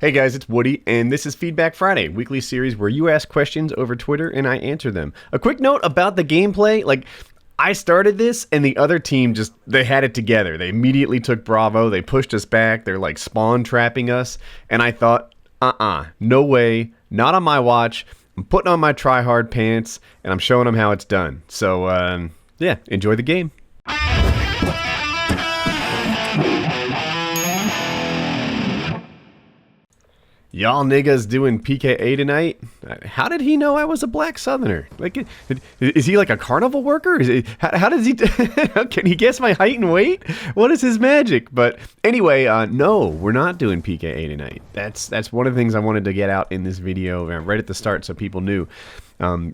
Hey guys, it's Woody, and this is Feedback Friday, weekly series where you ask questions over Twitter and I answer them. A quick note about the gameplay, I started this and the other team they had it together. They immediately took Bravo, they pushed us back, they're spawn trapping us, and I thought, no way, not on my watch. I'm putting on my try-hard pants, and I'm showing them how it's done. So, yeah, enjoy the game. Y'all niggas doing PKA tonight? How did he know I was a black southerner? Is he like a carnival worker? How does he... Can he guess my height and weight? What is his magic? But anyway, no, we're not doing PKA tonight. That's one of the things I wanted to get out in this video right at the start so people knew.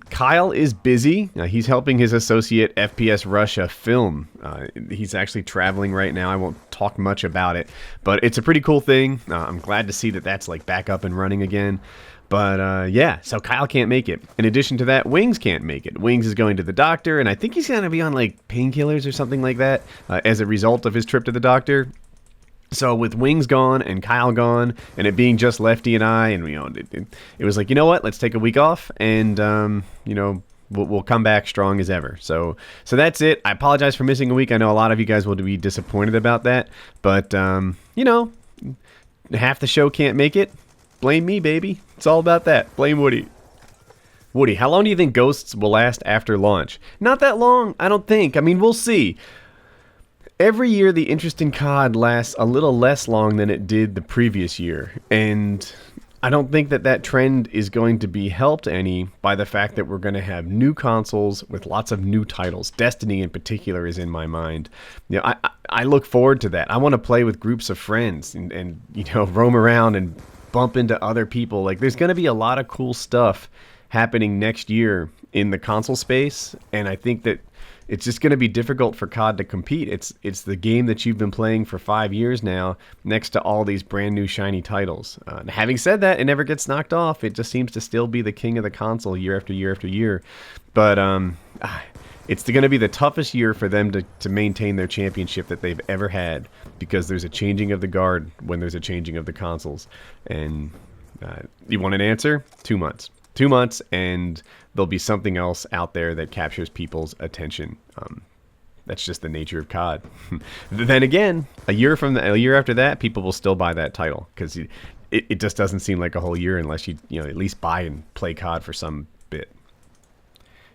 Kyle is busy. He's helping his associate FPS Russia film. He's actually traveling right now. I won't talk much about it, but it's a pretty cool thing. I'm glad to see that that's back up and running again. But yeah, so Kyle can't make it. In addition to that, Wings can't make it. Wings is going to the doctor, and I think he's going to be on painkillers or something like that as a result of his trip to the doctor. So with Wings gone and Kyle gone, and it being just Lefty and I, and it was you know what? Let's take a week off, and we'll come back strong as ever. So that's it. I apologize for missing a week. I know a lot of you guys will be disappointed about that, but half the show can't make it. Blame me, baby. It's all about that. Blame Woody. Woody, how long do you think Ghosts will last after launch? Not that long, I don't think. I mean, we'll see. Every year, the interest in COD lasts a little less long than it did the previous year, and I don't think that trend is going to be helped any by the fact that we're going to have new consoles with lots of new titles. Destiny in particular is in my mind. I look forward to that. I want to play with groups of friends and roam around and bump into other people. There's going to be a lot of cool stuff happening next year in the console space, and I think that it's just going to be difficult for COD to compete. It's the game that you've been playing for 5 years now, next to all these brand new shiny titles. Having said that, it never gets knocked off. It just seems to still be the king of the console year after year after year. But it's going to be the toughest year for them to maintain their championship that they've ever had, because there's a changing of the guard when there's a changing of the consoles. And you want an answer? 2 months. 2 months, and there'll be something else out there that captures people's attention. That's just the nature of COD. Then again, a year after that, people will still buy that title, because it just doesn't seem like a whole year unless you at least buy and play COD for some bit.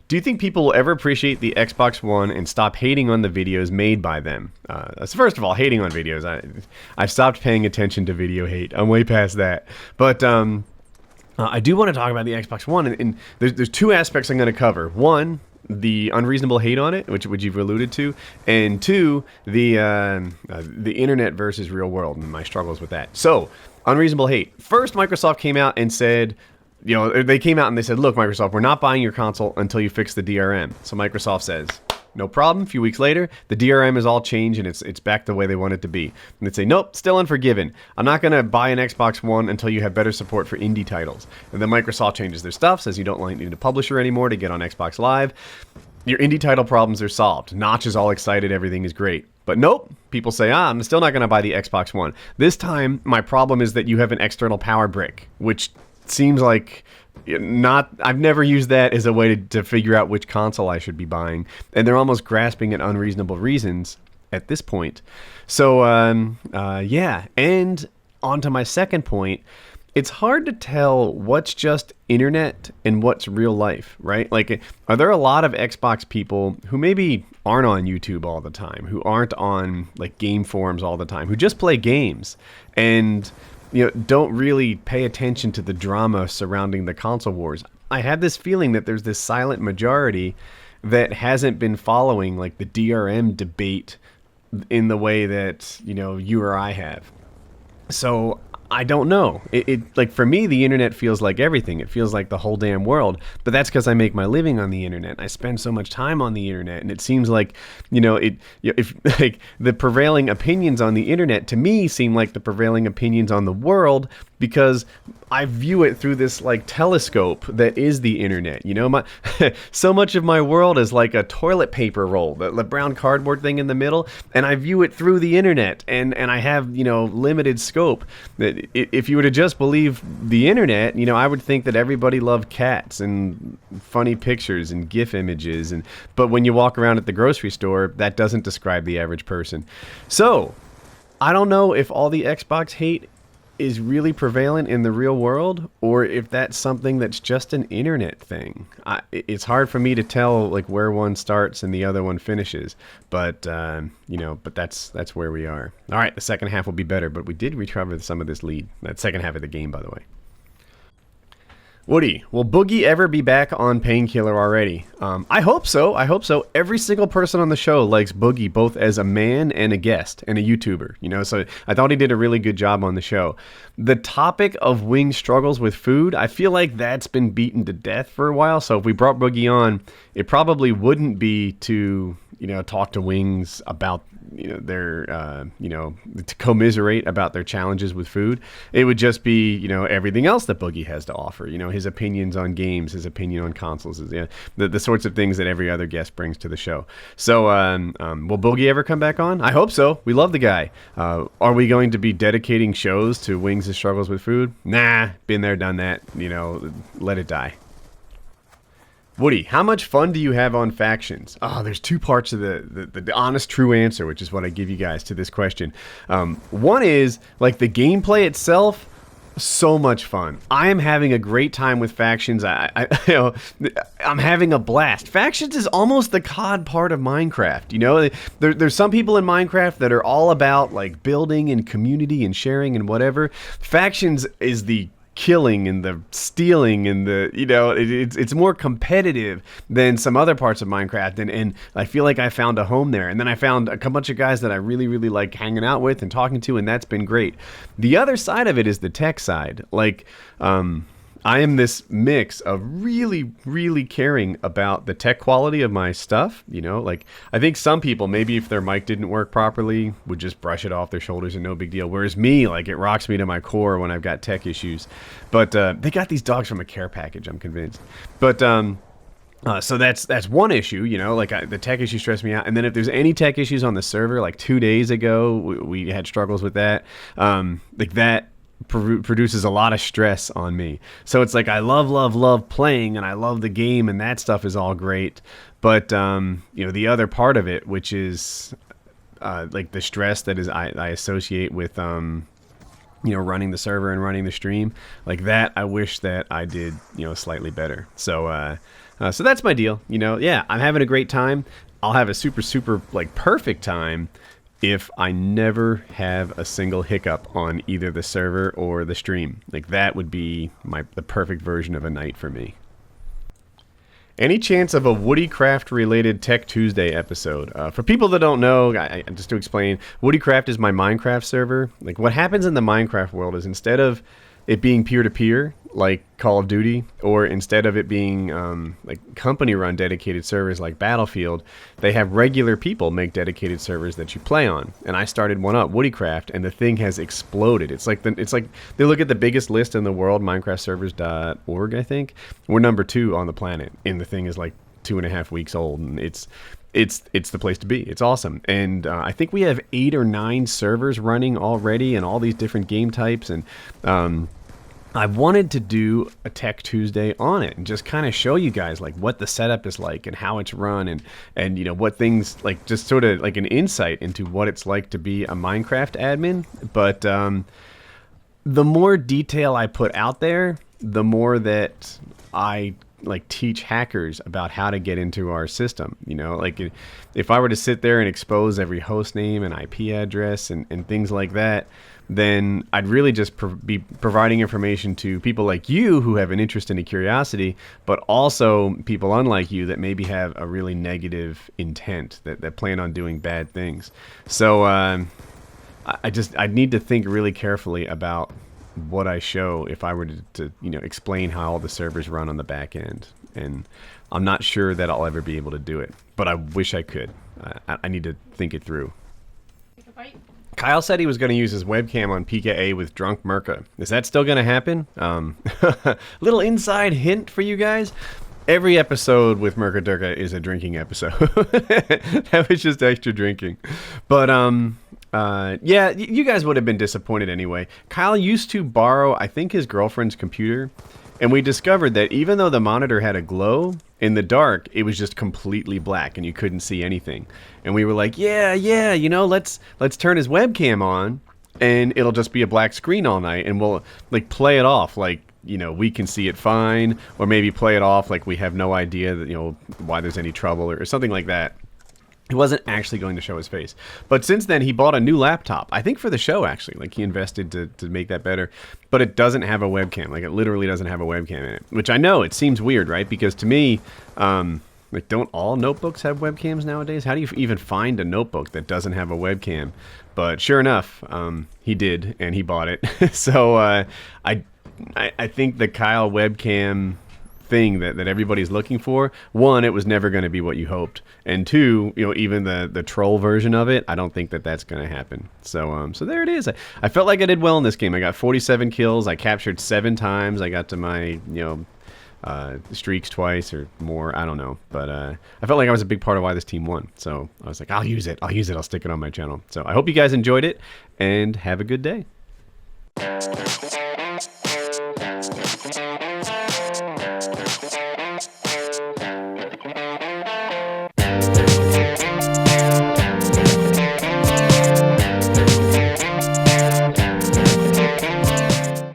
Do you think people will ever appreciate the Xbox One and stop hating on the videos made by them? First of all, hating on videos. I've stopped paying attention to video hate. I'm way past that. But I do want to talk about the Xbox One, and there's two aspects I'm going to cover. One, the unreasonable hate on it, which you've alluded to, and two, the internet versus real world and my struggles with that. So, unreasonable hate. First, Microsoft came out and said, they came out and they said, look, Microsoft, we're not buying your console until you fix the DRM. So Microsoft says, no problem. A few weeks later, the DRM is all changed and it's back the way they want it to be. And they'd say, nope, still unforgiven. I'm not going to buy an Xbox One until you have better support for indie titles. And then Microsoft changes their stuff, says you don't need a publisher anymore to get on Xbox Live. Your indie title problems are solved. Notch is all excited, everything is great. But nope, people say, I'm still not going to buy the Xbox One. This time, my problem is that you have an external power brick, which seems like I've never used that as a way to figure out which console I should be buying, and they're almost grasping at unreasonable reasons at this point. So yeah, and on to my second point, it's hard to tell what's just internet and what's real life, right? Are there a lot of Xbox people who maybe aren't on YouTube all the time, who aren't on game forums all the time, who just play games and don't really pay attention to the drama surrounding the console wars? I have this feeling that there's this silent majority that hasn't been following the DRM debate in the way that you or I have. So I don't know. For me, the internet feels like everything. It feels like the whole damn world. But that's because I make my living on the internet. I spend so much time on the internet, and it seems like, if the prevailing opinions on the internet to me seem like the prevailing opinions on the world, because I view it through this like telescope that is the internet. You know, my so much of my world is like a toilet paper roll, the brown cardboard thing in the middle, and I view it through the internet, and I have, you know, limited scope. That if you were to just believe the internet, you know, I would think that everybody loved cats and funny pictures and GIF images, but when you walk around at the grocery store, that doesn't describe the average person. So I don't know if all the Xbox hate is really prevalent in the real world, or if that's something that's just an internet thing. It's hard for me to tell like where one starts and the other one finishes, but you know, but that's where we are. All right, the second half will be better, but we did recover some of this lead. That second half of the game, by the way. Woody, will Boogie ever be back on Painkiller already? I hope so. I hope so. Every single person on the show likes Boogie, both as a man and a guest and a YouTuber. You know, so I thought he did a really good job on the show. The topic of Wings' struggles with food, I feel like that's been beaten to death for a while. So if we brought Boogie on, it probably wouldn't be to, you know, talk to Wings about, you know, their, you know, to commiserate about their challenges with food. It would just be, you know, everything else that Boogie has to offer. You know, his opinions on games, his opinion on consoles, you know, the sorts of things that every other guest brings to the show. So, will Boogie ever come back on? I hope so. We love the guy. Are we going to be dedicating shows to Wings' struggles with food? Nah, been there, done that. You know, let it die. Woody, how much fun do you have on factions? Oh, there's two parts of the honest, true answer, which is what I give you guys to this question. One is, like, the gameplay itself, so much fun. I am having a great time with factions. You know, I'm having a blast. Factions is almost the COD part of Minecraft. You know, there's some people in Minecraft that are all about, like, building and community and sharing and whatever. Factions is the killing and the stealing and the, you know, it's more competitive than some other parts of Minecraft, and I feel like I found a home there. And then I found a bunch of guys that I really like hanging out with and talking to, and that's been great. The other side of it is the tech side. Like, I am this mix of really caring about the tech quality of my stuff. You know, like, I think some people, maybe if their mic didn't work properly, would just brush it off their shoulders and no big deal. Whereas me, like, it rocks me to my core when I've got tech issues. But they got these dogs from a care package, I'm convinced. But so that's one issue, you know, like, the tech issue stressed me out. And then if there's any tech issues on the server, like 2 days ago, we had struggles with that. Like, that produces a lot of stress on me. So it's like, I love playing, and I love the game, and that stuff is all great. But you know, the other part of it, which is like the stress that is I associate with you know, running the server and running the stream, like that, I wish that I did, you know, slightly better. So so that's my deal. You know, yeah, I'm having a great time. I'll have a super like perfect time if I never have a single hiccup on either the server or the stream. Like, that would be the perfect version of a night for me. Any chance of a WoodyCraft related Tech Tuesday episode? For people that don't know, just to explain, WoodyCraft is my Minecraft server. Like, what happens in the Minecraft world is, instead of it being peer-to-peer, like Call of Duty, or instead of it being like company-run dedicated servers like Battlefield, they have regular people make dedicated servers that you play on. And I started one up, WoodyCraft, and the thing has exploded. It's like they look at the biggest list in the world, MinecraftServers.org, I think. We're number 2 on the planet, and the thing is like 2.5 weeks old, and it's the place to be. It's awesome. And I think we have 8 or 9 servers running already, and all these different game types. And I wanted to do a Tech Tuesday on it and just kind of show you guys, like, what the setup is like and how it's run, and you know, what things, like, just sort of like an insight into what it's like to be a Minecraft admin. But the more detail I put out there, the more that I like teach hackers about how to get into our system. You know, like, if I were to sit there and expose every host name and IP address and things like that, then I'd really just be providing information to people like you who have an interest and a curiosity, but also people unlike you that maybe have a really negative intent, that plan on doing bad things. So I'd need to think really carefully about what I show if I were to you know, explain how all the servers run on the back end. And I'm not sure that I'll ever be able to do it, but I wish I could. I need to think it through. Take a bite. Kyle said he was going to use his webcam on PKA with Drunk Merca. Is that still going to happen? Little inside hint for you guys. Every episode with Merca Durka is a drinking episode. That was just extra drinking. But, yeah, you guys would have been disappointed anyway. Kyle used to borrow, I think, his girlfriend's computer. And we discovered that even though the monitor had a glow, in the dark, it was just completely black and you couldn't see anything. And we were like, yeah, you know, let's turn his webcam on and it'll just be a black screen all night and we'll like play it off like, you know, we can see it fine, or maybe play it off like we have no idea that, you know, why there's any trouble or something like that. He wasn't actually going to show his face. But since then, he bought a new laptop. I think for the show, actually. Like, he invested to make that better. But it doesn't have a webcam. Like, it literally doesn't have a webcam in it. Which I know, it seems weird, right? Because to me, like, don't all notebooks have webcams nowadays? How do you even find a notebook that doesn't have a webcam? But sure enough, he did, and he bought it. So, I think the Kyle webcam thing that everybody's looking for, one, it was never going to be what you hoped, and two, you know, even the troll version of it, I don't think that that's going to happen. So so there it is. I felt like I did well in this game. I got 47 kills. I captured 7 times. I got to my, you know, streaks twice or more. I don't know, but I felt like I was a big part of why this team won. So I was like, I'll use it. I'll stick it on my channel. So I hope you guys enjoyed it, and have a good day.